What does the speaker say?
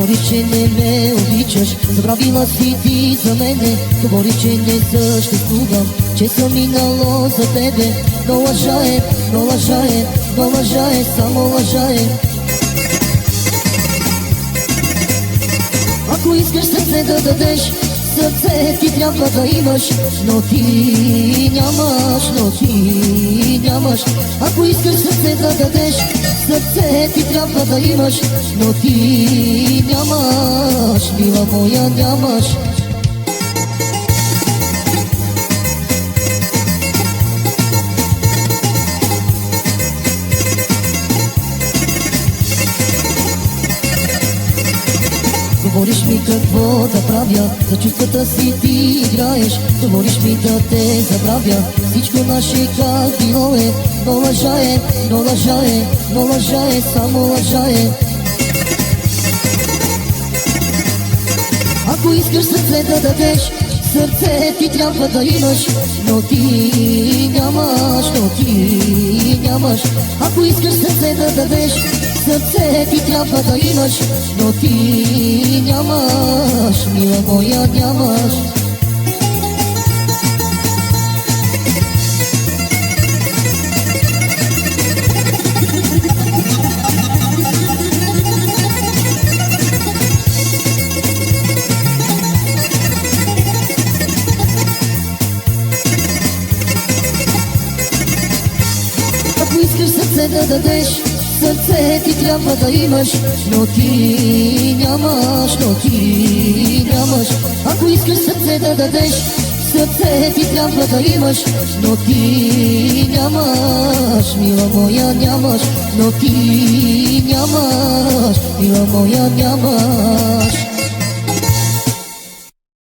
Говориш, че не ме обичаш, забравила си ти за мене. Говориш, че не съществувам, че съм минало за тебе. Но лъжа е, но лъжа е, но лъжа е, само лъжа е. Ако искаш сърце да дадеш, сърце ти трябва да имаш, но ти нямаш, но ти нямаш. Ако искаш сърце да дадеш, сърце ти трябва да имаш, но ти нямаш, мила моя, нямаш. Говориш ми какво да правя, за чувствата си ти играеш. Говориш ми да те забравя, всичко наше как било е. Но лъжа е, но лъжа е, но лъжа е, само лъжа е. Ако искаш сърце да дадеш, сърце ти трябва да имаш, но ти нямаш, но ти нямаш. Ако искаш сърце да дадеш, сърце ти трябва да имаш, но ти нямаш, мила моя, нямаш. Ако искаш сърце да дадеш, сърце ти трябва да имаш, но ти нямаш, но ти нямаш. Ако искаш сърце да дадеш, сърце ти трябва да имаш, но ти нямаш, мила моя, нямаш, но ти нямаш, мила моя, нямаш.